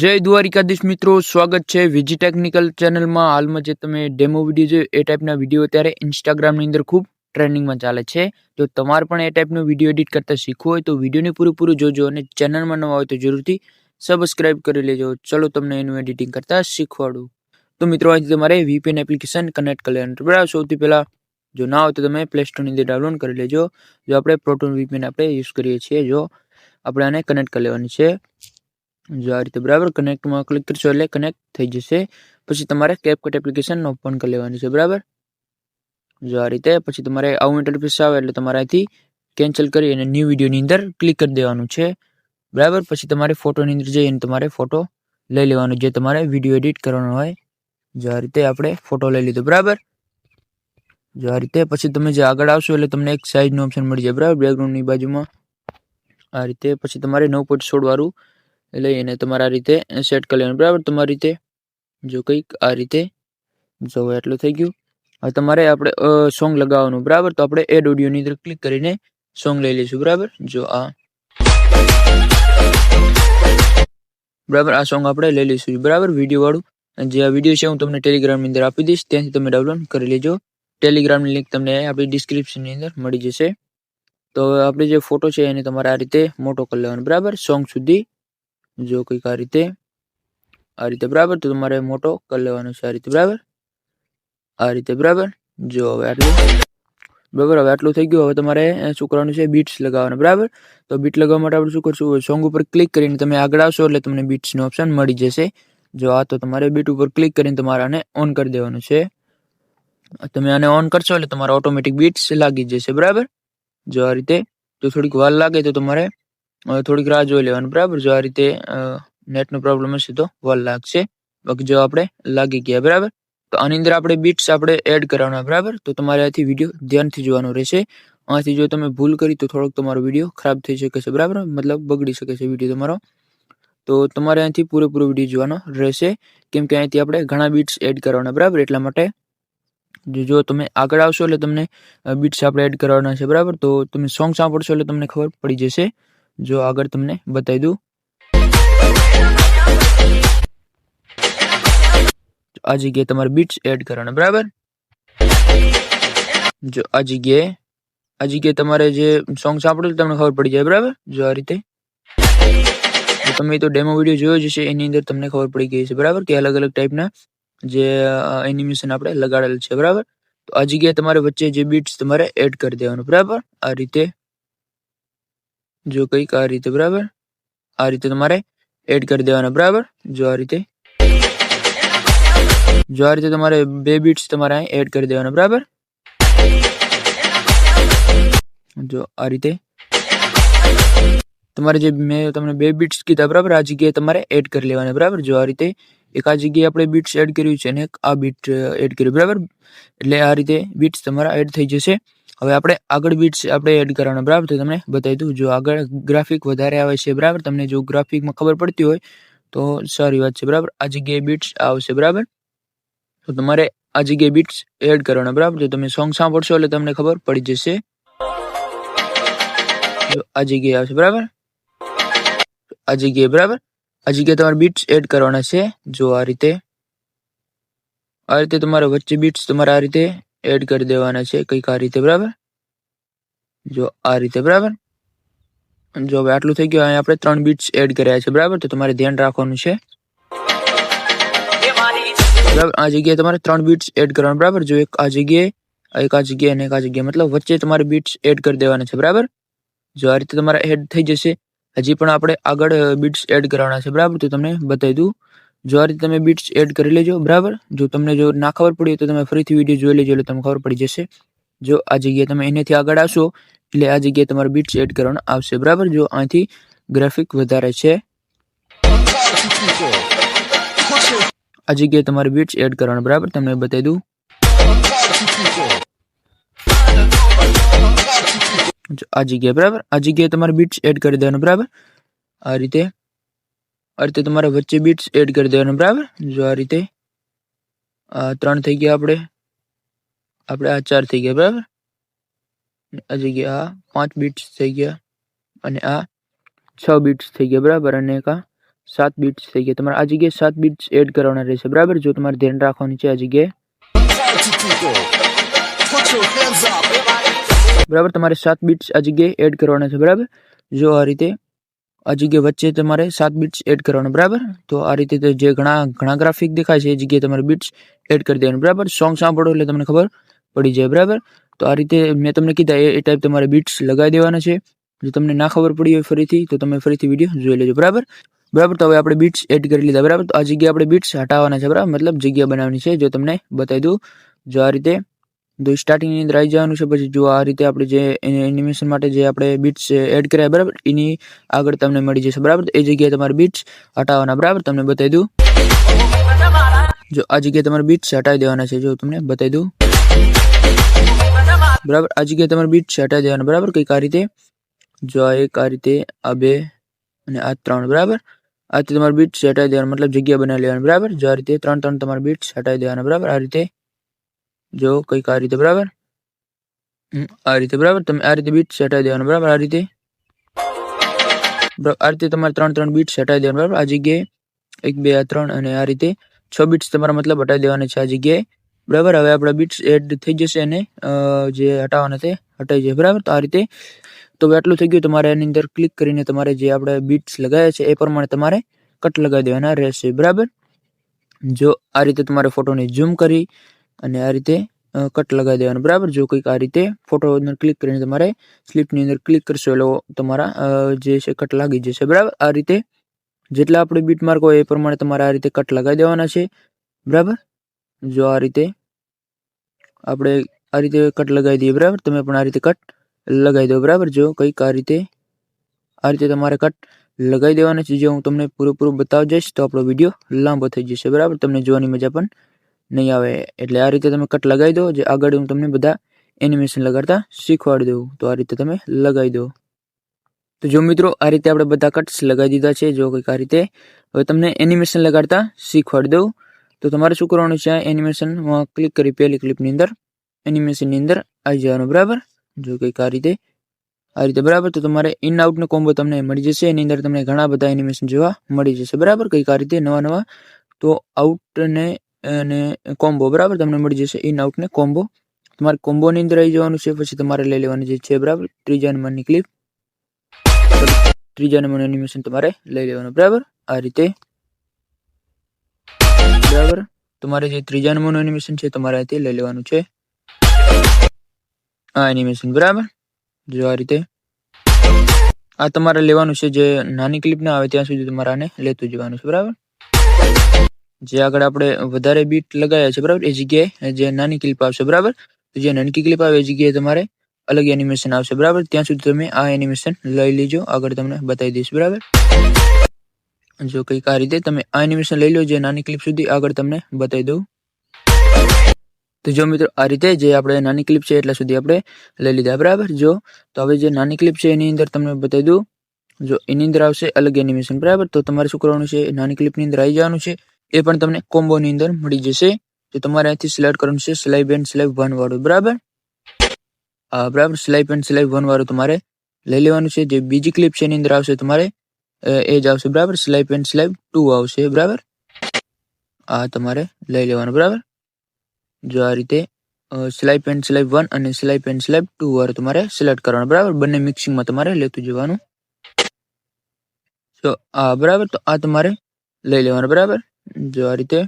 જય દ્વારિકાધીશ મિત્રો, સ્વાગત છે વીજી ટેકનિકલ ચેનલમાં. હાલમાં જે તમે ડેમો વિડીયો જોયો એ ટાઈપના વિડીયો અત્યારે ઇન્સ્ટાગ્રામની અંદર ખૂબ ટ્રેન્ડિંગમાં ચાલે છે. જો તમારે પણ એ ટાઈપનો વિડીયો એડિટ કરતા શીખવું હોય તો વિડીયોને પૂરું જોજો અને ચેનલમાં નવા હોય તો જરૂરથી સબસ્ક્રાઇબ કરી લેજો. ચલો તમને એનું એડિટિંગ કરતા શીખવાડું. તો મિત્રો આજે તમારે VPN એપ્લિકેશન કનેક્ટ કરી લેવાનું. બરાબર, સૌથી પહેલાં જો ના હોય તો તમે પ્લે સ્ટોરની અંદર ડાઉનલોડ કરી લેજો. જો આપણે પ્રોટોન VPN આપણે યુઝ કરીએ છીએ, જો આપણે આને કનેક્ટ કરી લેવાની છે. જો આ રીતે બરાબર કનેક્ટમાં ક્લિક કરશો એટલે કનેક્ટ થઈ જશે. પછી તમારે કેપકટ એપ્લિકેશન ઓપન કરી લેવાની છે. બરાબર, જો આ રીતે. પછી તમારે આવું ઇન્ટરફેસ આવે એટલે તમારે અહીંથી કેન્સલ કરી અને ન્યૂ વિડીયોની અંદર ક્લિક કરી દેવાનું છે. બરાબર, પછી તમારે ફોટોની અંદર જઈને તમારે ફોટો લઈ લેવાનો જે તમારે વિડીયો એડિટ કરવાનો હોય. જો આ રીતે આપણે ફોટો લઈ લીધો. બરાબર, જો આ રીતે. પછી તમે જે આગળ આવશો એટલે તમને એક સાઇઝનું ઓપ્શન મળી જાય. બરાબર, બેકગ્રાઉન્ડની બાજુમાં આ રીતે. પછી તમારે 9.16 વાળું લઈ અને તમારા રીતે સેટ કરી લેવાનું. બરાબર, તમારી રીતે જો કંઈક આ રીતે જો એટલું થઈ ગયું. હવે તમારે આપણે સોંગ લગાવવાનું. બરાબર, તો આપણે એડ ઓડિયોની અંદર ક્લિક કરીને સોંગ લઈ લઈશું. બરાબર, જો આ બરાબર આ સોંગ આપણે લઈ લઈશું. બરાબર, વિડીયો વાળું જે આ વિડીયો છે હું તમને ટેલિગ્રામની અંદર આપી દઈશ, ત્યાંથી તમે ડાઉનલોડ કરી લેજો. ટેલિગ્રામની લિંક તમને આપણી ડિસ્ક્રિપ્શનની અંદર મળી જશે. તો આપણે જે ફોટો છે એને તમારે આ રીતે મોટો કરી લેવાનો. બરાબર, સોંગ સુધી જો કંઈક આ રીતે બરાબર. તો તમારે મોટો કરી લેવાનો છે આ રીતે. બરાબર, આ રીતે. બરાબર, જો હવે આટલું. બરાબર, હવે આટલું થઈ ગયું. હવે તમારે શું કરવાનું છે, બીટ્સ લગાવવાના. બરાબર, તો બીટ લગાવવા માટે આપણે શું કરશું, સોંગ ઉપર ક્લિક કરીને તમે આગળ આવશો એટલે તમને બીટ્સનો ઓપ્શન મળી જશે. જો આ તો તમારે બીટ ઉપર ક્લિક કરીને તમારે આને ઓન કરી દેવાનું છે. તમે આને ઓન કરશો એટલે તમારે ઓટોમેટિક બીટ્સ લાગી જશે. બરાબર, જો આ રીતે. જો થોડીક વાર લાગે તો તમારે થોડીક રાહ જોઈ લેવાનું. બરાબર, જો આ રીતે નેટનો પ્રોબ્લેમ હશે તો વાર લાગશે. બાકી જો આપણે લાગી ગયા. બરાબર, તો આની અંદર આપણે બીટ્સ આપણે એડ કરવાના. બરાબર, તો તમારે આથી વિડીયો ધ્યાનથી જોવાનો રહેશે. આથી જો તમે ભૂલ કરી તો થોડોક તમારો વિડીયો ખરાબ થઈ શકે છે. બરાબર, મતલબ બગડી શકે છે વિડીયો તમારો. તો તમારે અહીંથી પૂરેપૂરો વિડીયો જોવાનો રહેશે, કેમ કે અહીંથી આપણે ઘણા બીટ્સ એડ કરવાના. બરાબર, એટલા માટે જો તમે આગળ આવશો એટલે તમને બીટ્સ આપણે એડ કરવાના છે. બરાબર, તો તમે સોંગ સાંભળશો એટલે તમને ખબર પડી જશે. જો આગળ તમને બતાવી દઉં, આ જગ્યાએ તમારે બીટ્સ એડ કરવાના. બરાબર, જો આ જગ્યાએ તમારે જે સોંગ સાંભળ્યું તમને ખબર પડી જાય. બરાબર, જો આ રીતે. તમે તો ડેમો વિડીયો જોયો જ હશે, એની અંદર તમને ખબર પડી ગઈ છે. બરાબર, કે અલગ અલગ ટાઈપના જે એનિમેશન આપણે લગાડેલ છે. બરાબર, તો આ જગ્યાએ તમારે વચ્ચે જે બીટ્સ તમારે એડ કરી દેવાનું. બરાબર, આ રીતે જો કંઈક આ રીતે. બરાબર, આ રીતે તમારે એડ કરી દેવાના. બરાબર, જો આ રીતે. જો આ રીતે તમારે 2 બીટ્સ તમારે અહીં એડ કરી દેવાના. બરાબર, જો આ રીતે તમારે જે મેં તમને 2 બીટ્સ કીધા. બરાબર, આ જગ્યાએ તમારે એડ કરી લેવાના. બરાબર, જો આ રીતે. એક આ જગ્યાએ આપણે બીટ્સ એડ કર્યું છે અને એક આ બીટ એડ કર્યું. બરાબર, એટલે આ રીતે બીટ્સ તમારા એડ થઈ જશે. હવે આપણે આગળ બીટ્સ આપણે એડ કરવાના. બરાબર, તો તમને બતાવી દઉં. જો આગળ ગ્રાફિક વધારે આવે છે. બરાબર, તમને જો ગ્રાફિકમાં ખબર પડતી હોય તો સારી વાત છે. બરાબર, આ જગ્યાએ બીટ્સ આવશે. બરાબર, તો તમારે આ જગ્યાએ બીટ્સ એડ કરવાના. બરાબર, જો તમે સોંગ સાંભળશો એટલે તમને ખબર પડી જશે. જો આ જગ્યાએ આવશે. બરાબર, આ જગ્યાએ. બરાબર, આ જગ્યાએ તમારે બીટ્સ એડ કરવાના છે. જો આ રીતે તમારે વચ્ચે બીટ્સ તમારે આ રીતે એડ કરી દેવાના છે, કંઈક આ રીતે. બરાબર, જો આ રીતે. બરાબર, જો હવે આટલું થઈ ગયું. અહીંયા આપણે 3 બીટ્સ એડ કર્યા છે. બરાબર, તો તમારે ધ્યાન રાખવાનું છે. બરાબર, આ જગ્યાએ તમારે 3 બીટ્સ એડ કરવાના. બરાબર, જો એક આ જગ્યાએ અને એક આ જગ્યાએ, મતલબ વચ્ચે તમારે બીટ્સ એડ કરી દેવાના છે. બરાબર, જો આ રીતે તમારે એડ થઈ જશે. હજી પણ આપણે આગળ બીટ્સ એડ કરવાના છે. બરાબર, તો તમને બતાવી દઉં. જો આ રીતે તમે બીટ્સ એડ કરી લેજો. બરાબર, જો તમને જો ના ખબર પડી તો તમે ફરીથી વિડીયો જોઈ લેજો એટલે તમને ખબર પડી જશે. જો આ જગ્યાએ તમે એનાથી આગળ આવશો એટલે આ જગ્યાએ તમારે બીટ્સ એડ કરવાના આવશે. બરાબર, જો અહીંથી ગ્રાફિક વધારે છે આ જગ્યાએ તમારે બીટ્સ એડ કરવાના. બરાબર, તમને બતાવી દઉં. આ જગ્યાએ. બરાબર, આ જગ્યાએ તમારે બીટ્સ એડ કરી દેવાનું. બરાબર, આ રીતે તમારે વચ્ચે બીટ્સ એડ કરી દેવાનું. બરાબર, જો આ રીતે. આ 3 થઈ ગયા. આપણે આ 4 થઈ ગયા. બરાબર, આ જગ્યાએ આ 5 બીટ્સ થઈ ગયા અને આ 6 બીટ્સ થઈ ગયા. બરાબર, અને એક આ 7 બીટ્સ થઈ ગયા. તમારે આ જગ્યાએ 7 બીટ્સ એડ કરવાના રહેશે, બરાબર. જો તમારે ધ્યાન રાખવાનું છે આ જગ્યાએ, બરાબર. તમારે 7 બીટ્સ આ જગ્યાએ એડ કરવાના છે, બરાબર. જો આ રીતે આ જગ્યાએ વચ્ચે તમારે 7 બીટ્સ એડ કરવાના, બરાબર. તો આ રીતે જે ઘણા ગ્રાફિક દેખાય છે એ જગ્યાએ તમારે બીટ્સ એડ કરી દેવાનું, બરાબર. સોંગ સાંભળો એટલે તમને ખબર પડી જાય, બરાબર. તો આ રીતે મેં તમને કીધા એ ટાઈપ તમારે બીટ્સ લગાવી દેવાના છે. જો તમને ના ખબર પડી હોય ફરીથી તો તમે ફરીથી વિડીયો જોઈ લેજો, બરાબર. બરાબર. તો હવે આપણે બીટ્સ એડ કરી લીધા, બરાબર. તો આ જગ્યાએ આપણે બીટ્સ હટાવવાના છે, બરાબર. મતલબ જગ્યા બનાવવાની છે. જો તમને બતાવી દઉં, જો આ રીતે તો સ્ટાર્ટિંગની અંદર આવી જવાનું છે. પછી જો આ રીતે આપણે જે એનિમેશન માટે જે આપણે બીટ્સ એડ કર્યા, બરાબર, એની આગળ તમને મળી જશે, બરાબર. એ જગ્યાએ તમારે બીટ્સ હટાવવાના, બરાબર. તમને બતાવી દઉં, જો આ જગ્યાએ તમારે બીટ્સ હટાવી દેવાના છે. જો તમને બતાવી દઉં, બરાબર. આ જગ્યાએ તમારે બીટ્સ હટાવી દેવાના, બરાબર. કંઈક આ રીતે, જો આ એક, આ રીતે, આ 2 અને આ 3, બરાબર. આ રીતે તમારે બીટ્સ હટાવી દેવાના, મતલબ જગ્યા બનાવી લેવાની, બરાબર. જો આ રીતે 3 તમારે બીટ્સ હટાવી દેવાના, બરાબર. આ રીતે જો કંઈક આ રીતે, બરાબર. આ રીતે, બરાબર. તમે આ રીતે બીટ્સ હટાવી દેવાના, બરાબર. આ રીતે તમારે 3 બીટ્સ હટાવી દેવાના, બરાબર. આ જગ્યાએ 1 2 આ 3 અને આ રીતે 6 બીટ્સ તમારા મતલબ હટાવી દેવાના છે આ જગ્યાએ, બરાબર. હવે આપણા બીટ્સ એડ થઈ જશે અને જે હટાવવાના તે હટાઈ જાય, બરાબર. તો આ રીતે તો આટલું થઈ ગયું. તમારે એની અંદર ક્લિક કરીને તમારે જે આપણે બીટ્સ લગાવ્યા છે એ પ્રમાણે તમારે કટ લગાવી દેવાના રહેશે, બરાબર. જો આ રીતે તમારે ફોટોને ઝૂમ કરી અને આ રીતે કટ લગાવી દેવાનું, બરાબર. જો કંઈક આ રીતે ફોટો અંદર ક્લિક કરીને તમારે સ્લીપની અંદર ક્લિક કરશો એટલે તમારા જે છે કટ લાગી જશે, બરાબર. આ રીતે જેટલા આપણે બીટ માર્ક હોય એ પ્રમાણે તમારે આ રીતે કટ લગાવી દેવાના છે, બરાબર. જો આ રીતે આપણે આ રીતે કટ લગાવી દઈએ, બરાબર. તમે પણ આ રીતે કટ લગાવી દો, બરાબર. જો કંઈક આ રીતે તમારે કટ લગાવી દેવાના છે. જો હું તમને પૂરું બતાવી જઈશ તો આપણો વિડીયો લાંબો થઈ જશે, બરાબર. તમને જોવાની મજા પણ નહીં આવે. એટલે આ રીતે તમે કટ લગાવી દો. જે આગળ હું તમને બધા એનિમેશન લગાડતા શીખવાડી દઉં, તો આ રીતે તમે લગાવી દો. તો જો મિત્રો આ રીતે આપણે બધા કટ્સ લગાવી દીધા છે. જો કંઈક આ રીતે હવે તમને એનિમેશન લગાડતા શીખવાડી દઉં. તો તમારે શું કરવાનું છે, એનિમેશનમાં ક્લિક કરી પહેલી ક્લિપની અંદર એનિમેશનની અંદર આવી જવાનું, બરાબર. જો કંઈક આ રીતે બરાબર. તો તમારે ઇન આઉટનો કોમ્બો તમને મળી જશે. એની અંદર તમને ઘણા બધા એનિમેશન જોવા મળી જશે, બરાબર. કંઈક આ રીતે નવા તો આઉટ અને કોમ્બો, બરાબર, તમને મળી જશે. ઇન આઉટ ને કોમ્બો તમારે કોમ્બોની અંદર આવી જવાનું છે. પછી તમારે લઈ લેવાની જે છે, બરાબર, ત્રીજા નંબરની ક્લિપ, ત્રીજા નંબરનું એનિમેશન તમારે લઈ લેવાનું, બરાબર. આ રીતે, બરાબર. તમારે જે ત્રીજા નંબરનું એનિમેશન છે તમારે અહીંથી લઈ લેવાનું છે આ એનિમેશન, બરાબર. જો આ રીતે આ તમારે લેવાનું છે. જે નાની ક્લિપ ના આવે ત્યાં સુધી તમારે આને લેતું જવાનું છે, બરાબર. જે આગળ આપણે વધારે બીટ લગાવ્યા છે, બરાબર, એ જગ્યાએ જે નાની ક્લિપ આવશે, બરાબર. તો જે નાની ક્લિપ આવે એ જગ્યાએ તમારે અલગ એનિમેશન આવશે, બરાબર. ત્યાં સુધી તમે આ એનિમેશન લઈ લેજો. આગળ તમને બતાવી દઈશ, બરાબર. જો કંઈક આ રીતે તમે આ એનિમેશન લઈ લો. જે નાની ક્લિપ સુધી આગળ તમને બતાવી દઉં. તો જો મિત્રો આ રીતે જે આપણે નાની ક્લિપ છે એટલા સુધી આપણે લઈ લીધા, બરાબર. જો તો હવે જે નાની ક્લિપ છે એની અંદર તમને બતાવી દઉં. જો એની અંદર આવશે અલગ એનિમેશન, બરાબર. તો તમારે શું કરવાનું છે, નાની ક્લિપની અંદર આવી જવાનું છે. એ પણ તમને કોમ્બોની અંદર મળી જશે. તો તમારે અહીંથી સિલેક્ટ કરવાનું છે સ્લાઇપ એન્ડ સ્લાઇપ 1 વાળું, બરાબર. બરાબર, સ્લાઇપ એન્ડ સ્લાઇપ 1 વાળું તમારે લઈ લેવાનું છે. જે બીજી ક્લિપ છે એની અંદર આવશે તમારે એ જ આવશે, બરાબર. સ્લાઇપ એન્ડ સ્લાઇપ 2 આવશે, બરાબર. આ તમારે લઈ લેવાનું, બરાબર. જો આ રીતે સ્લાઇપ એન્ડ સ્લાઇપ 1 અને સ્લાઇપ એન્ડ સ્લાઇપ 2 વાળું તમારે સિલેક્ટ કરવાનું, બરાબર. બંને મિક્સિંગમાં તમારે લેતું જવાનું. તો બરાબર. તો આ તમારે લઈ લેવાનું, બરાબર. જો આ રીતે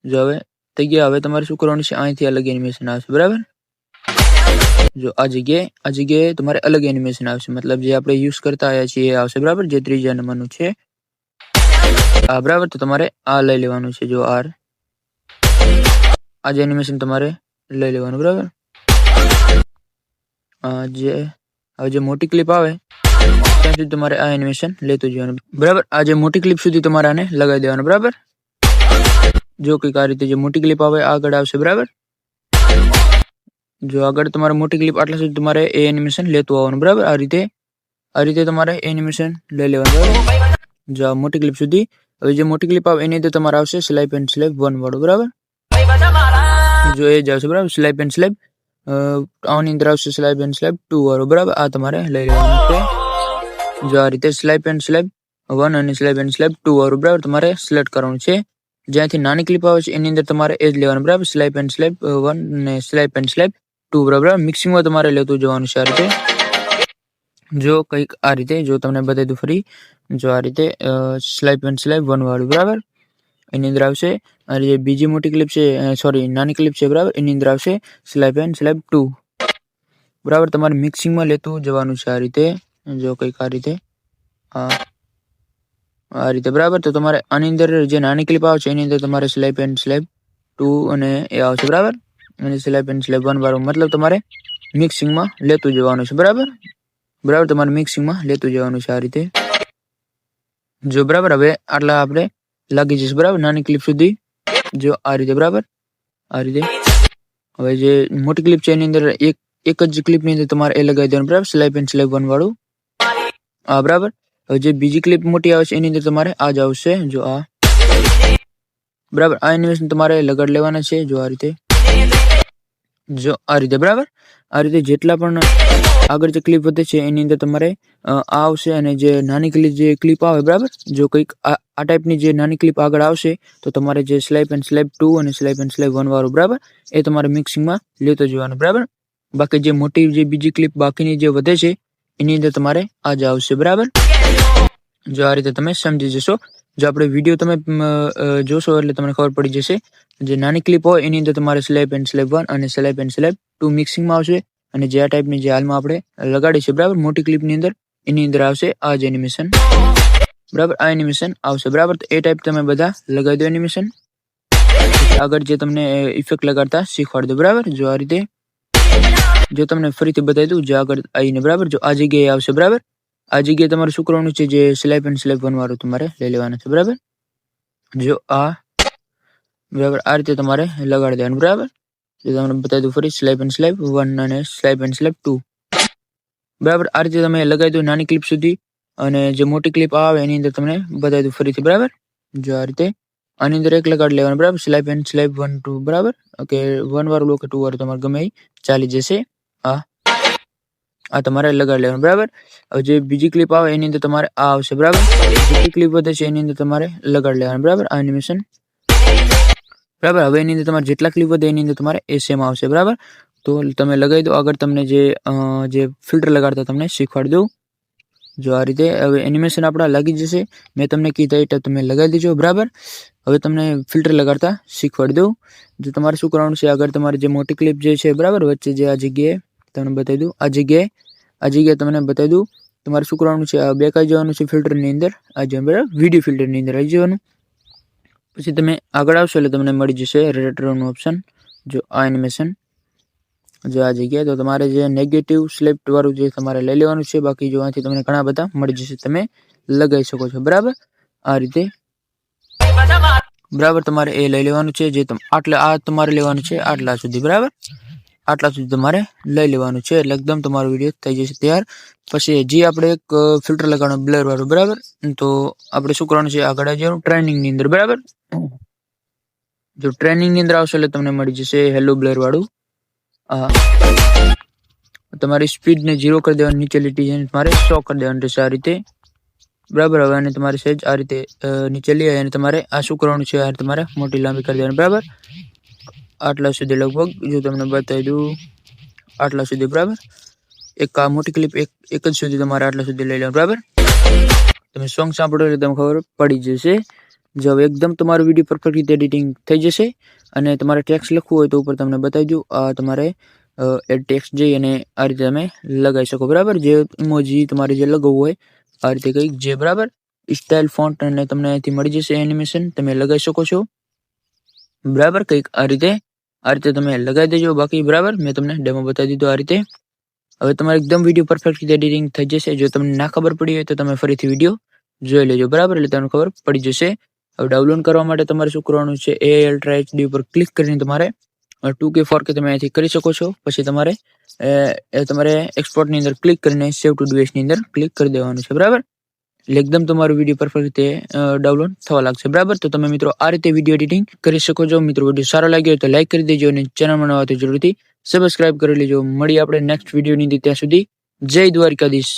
જો હવે થઈ ગયા. હવે તમારે શું કરવાનું છે, અહીંથી અલગ એનિમેશન આવશે, બરાબર. જો આ જગ્યાએ તમારે અલગ એનિમેશન આવશે. મતલબ જે આપણે યુઝ કરતા આવ્યા છીએ એ આવશે, બરાબર. જે ત્રીજા નંબરનું છે બરાબર. તો તમારે આ લઈ લેવાનું છે. જો આ જે એનિમેશન તમારે લઈ લેવાનું, બરાબર. હવે જે મોટી ક્લિપ આવે ત્યાં સુધી તમારે આ એનિમેશન લેતું જવાનું, બરાબર. આ જે મોટી ક્લિપ સુધી તમારે આને લગાવી દેવાનું, બરાબર. જો કંઈક આ રીતે જે મોટી ક્લિપ આવે આગળ આવશે, બરાબર. જો આગળ તમારે મોટી ક્લિપ આટલા સુધી તમારે એ એનિમેશન લેતું આવવાનું, બરાબર. આ રીતે તમારે એનિમેશન લઈ લેવાનું, બરાબર. જો આ મોટી ક્લિપ સુધી. હવે જે મોટી ક્લિપ આવે એની અંદર તમારે આવશે સ્લાઇપ એન્ડ સ્લાઇપ 1 વાળું, બરાબર. જો એ જ આવશે, બરાબર. સ્લાઇપ એન્ડ સ્લાઇપ આની અંદર આવશે સ્લાઇપ એન્ડ સ્લાઇપ 2 વાળું, બરાબર. આ તમારે લઈ લેવાનું છે. જો આ રીતે સ્લાઇપ એન્ડ સ્લાઇપ 1 અને સ્લેબ એન્ડ સ્લેબ 2 વાળું બરાબર તમારે સિલેક્ટ કરવાનું છે. જ્યાંથી નાની ક્લિપ આવે છે એની અંદર તમારે એ જ લેવાનું બરાબર. સ્લેબ એન્ડ સ્લેબ 1 અને સ્લેબ એન્ડ સ્લેબ 2 બરાબર. મિક્સિંગમાં તમારે લેતું જવાનું છે આ રીતે. જો કંઈક આ રીતે જો તમને બતાવી દઉં ફરી. જો આ રીતે સ્લેબ એન્ડ સ્લેબ 1 વાળું બરાબર એની અંદર આવશે. અને જે બીજી મોટી ક્લિપ છે સોરી નાની ક્લિપ છે બરાબર એની અંદર આવશે સ્લેબ એન્ડ સ્લેબ 2 બરાબર. તમારે મિક્સિંગમાં લેતું જવાનું છે આ રીતે. જો કંઈક આ રીતે આ રીતે બરાબર. તો તમારે આની અંદર જે નાની ક્લિપ આવશે એની અંદર તમારે સ્લેબ એન્ડ સ્લેબ 2 અને એ આવશે બરાબર. અને સ્લેબ એન્ડ સ્લેબ 1 વાળું મતલબ તમારે મિક્સિંગમાં લેતું જવાનું છે બરાબર. બરાબર તમારે મિક્સિંગમાં લેતું જવાનું છે આ રીતે. જો બરાબર હવે આટલા આપણે લાગી જશે બરાબર નાની ક્લિપ સુધી. જો આ રીતે બરાબર આ રીતે. હવે જે મોટી ક્લિપ છે એની અંદર એક જ ક્લિપની અંદર તમારે એ લગાવી દેવાનું બરાબર. સ્લેબ એન્ડ સ્લેબ 1 વાળું આ બરાબર. હવે જે બીજી ક્લિપ મોટી આવે છે એની અંદર તમારે આ જ આવશે. જો આ બરાબર આ એનિમેશન તમારે લગાડી લેવાના છે. જો આ રીતે જો આ રીતે બરાબર. આ રીતે જેટલા પણ આગળ જે ક્લિપ વધે છે એની અંદર તમારે આ આવશે. અને જે નાની ક્લિપ આવે બરાબર. જો કંઈક આ ટાઈપની જે નાની ક્લિપ આગળ આવશે તો તમારે જે સ્લેબ એન્ડ સ્લેબ 2 અને સ્લેબ એન્ડ સ્લેબ 1 વાળું બરાબર એ તમારે મિક્સિંગમાં લેતો જવાનું બરાબર. બાકી જે મોટી જે બીજી ક્લિપ બાકીની જે વધે છે એની અંદર તમારે આ જ આવશે બરાબર. જો આ રીતે તમે સમજી જશો. જો આપણે વિડીયો તમે જોશો એટલે તમને ખબર પડી જશે. જે નાની ક્લિપ હોય એની અંદર તમારે સ્લેબ એન્ડ સ્લેબ 1 અને સ્લેબ એન્ડ સ્લેબ 2 મિક્સિંગમાં આવશે. અને જે આ ટાઈપની જે હાલમાં આપણે લગાડી છે બરાબર મોટી ક્લિપની અંદર એની અંદર આવશે આ જ એનિમેશન બરાબર. આ એનિમેશન આવશે બરાબર. તો એ ટાઈપ તમે બધા લગાવી દો એનિમેશન. આગળ જે તમને ઇફેક્ટ લગાડતા શીખવાડી દો બરાબર. જો આ રીતે જો તમને ફરીથી બતાવી દઉં જે આગળ આવીને બરાબર. જો આ જગ્યાએ આવશે બરાબર. આ જગ્યાએ તમારે શું કરવાનું છે જે સ્લેબ એન્ડ સ્લેબ 1 વાળું તમારે લઈ લેવાનું છે બરાબર. જો આ બરાબર આ રીતે તમારે લગાડી દેવાનું બરાબર. જો તમને બતાવી દઉં ફરી સ્લેબ એન્ડ સ્લેબ 1 અને સ્લેબ એન્ડ સ્લેબ 2 બરાબર. આ રીતે તમે લગાવી દો નાની ક્લિપ સુધી. અને જે મોટી ક્લિપ આવે એની અંદર તમને બતાવી દઉં ફરીથી બરાબર. જો આ રીતે આની અંદર એક લગાડી લેવાનું બરાબર. સ્લેબ એન્ડ સ્લેબ 1 2 બરાબર. ઓકે 1 વાળું લો કે 2 વાળું તમારે ગમે ચાલી જશે. આ તમારે લગાડી લેવાનું બરાબર. હવે જે બીજી ક્લિપ આવે એની અંદર તમારે આ આવશે બરાબર. જેટલી ક્લિપ વધે છે એની અંદર તમારે લગાડી લેવાનું બરાબર આ એનિમેશન બરાબર. હવે એની અંદર તમારે જેટલા ક્લિપ વધે એની અંદર તમારે એ સેમ આવશે બરાબર. તો તમે લગાવી દો. આગળ તમને જે ફિલ્ટર લગાડતા તમને શીખવાડી દઉં. જો આ રીતે હવે એનિમેશન આપણા લાગી જશે. મેં તમને કીધા એટલે તમે લગાવી દેજો બરાબર. હવે તમને ફિલ્ટર લગાડતા શીખવાડી દઉં. જો તમારે શું કરવાનું છે આગળ તમારે જે મોટી ક્લિપ જે છે બરાબર વચ્ચે જે આ જગ્યાએ તમને બતાવી દઉં. આ જગ્યાએ તમને બતાવી દઉં. તમારે શું કરવાનું છે આ બેક આવી જવાનું છે ફિલ્ટરની અંદર આ જવાનું બરાબર. વિડીયો ફિલ્ટરની અંદર આવી જવાનું. પછી તમે આગળ આવશો એટલે તમને મળી જશે રેટ્રોનું ઓપ્શન. જો આ એનિમેશન જો આ જગ્યાએ તો તમારે જે નેગેટિવ સ્લેપ વાળું જે તમારે લઈ લેવાનું છે. બાકી જો આથી તમને ઘણા બધા મળી જશે તમે લગાવી શકો છો બરાબર. આ રીતે બરાબર તમારે એ લઈ લેવાનું છે. જે આ તમારે લેવાનું છે આટલા સુધી બરાબર. આટલા સુધી તમારે લઈ લેવાનું છે એટલે એકદમ તમારો વિડીયો થઈ જશે તૈયાર. પછી જે આપણે એક ફિલ્ટર લગાડવાનું બ્લર વાળું બરાબર. તો આપણે શું કરવાનું છે આગળ આવી જવાનું ટ્રેનિંગની અંદર બરાબર. જો ટ્રેનિંગની અંદર આવશે એટલે તમને મળી જશે હેલો બ્લર વાળું. તમારી સ્પીડને 0 કરી દેવાની. નીચે લીટી જઈને તમારે 100 કરી દેવાનું રહેશે આ રીતે બરાબર. હવે અને તમારે સહેજ આ રીતે નીચે લઈ આવી અને તમારે આ શું કરવાનું છે આ તમારે મોટી લાંબી કરી દેવાની બરાબર. આટલા સુધી લગભગ જો તમને બતાવી દઉં આટલા સુધી બરાબર. એક આ મોટી ક્લિપ એક જ સુધી તમારે આટલા સુધી લઈ લેવાનું બરાબર. તમે સોંગ સાંભળો એટલે તમને ખબર પડી જશે. જો હવે એકદમ તમારો વિડીયો પરફેક્ટ રીતે એડિટિંગ થઈ જશે. અને તમારે ટેક્સ્ટ લખવું હોય તો ઉપર તમને બતાવી દઉં. આ તમારે એડ ટેક્સ્ટ જઈ અને આ રીતે તમે લગાવી શકો બરાબર. જે ઇમોજી તમારે જે લગાવવું હોય આ રીતે કંઈક જે બરાબર સ્ટાઇલ ફોન્ટ અને તમને અહીંથી મળી જશે એનિમેશન તમે લગાવી શકો છો બરાબર. કંઈક આ રીતે તમે લગાવી દેજો. બાકી બરાબર મેં તમને ડેમો બતાવી દીધો આ રીતે. હવે તમારે એકદમ વિડીયો પરફેક્ટ રીતે એડિટિંગ થઈ જશે. જો તમને ના ખબર પડી હોય તો તમે ફરીથી વિડીયો જોઈ લેજો બરાબર. એટલે તમને ખબર પડી જશે. હવે ડાઉનલોડ કરવા માટે તમારે શું કરવાનું છે AI Ultra HD ઉપર ક્લિક કરીને તમારે 2K 4K તમે અહીંથી કરી શકો છો. પછી તમારે એક્સપોર્ટની અંદર ક્લિક કરીને સેવ ટુ ડિવાઇસની અંદર ક્લિક કરી દેવાનું છે બરાબર. એટલે એકદમ તમારું વિડીયો પરફેક્ટ રીતે ડાઉનલોડ થવા લાગશે બરાબર. તો તમે મિત્રો આ રીતે વિડીયો એડિટિંગ કરી શકો છો. મિત્રો વિડીયો સારો લાગ્યો હોય તો લાઈક કરી દેજો અને ચેનલમાં નવા હોય તો જરૂરથી સબસ્ક્રાઇબ કરી લેજો. મળીએ આપણે નેક્સ્ટ વિડીયોની અંદર. ત્યાં સુધી જય દ્વારકાધીશ.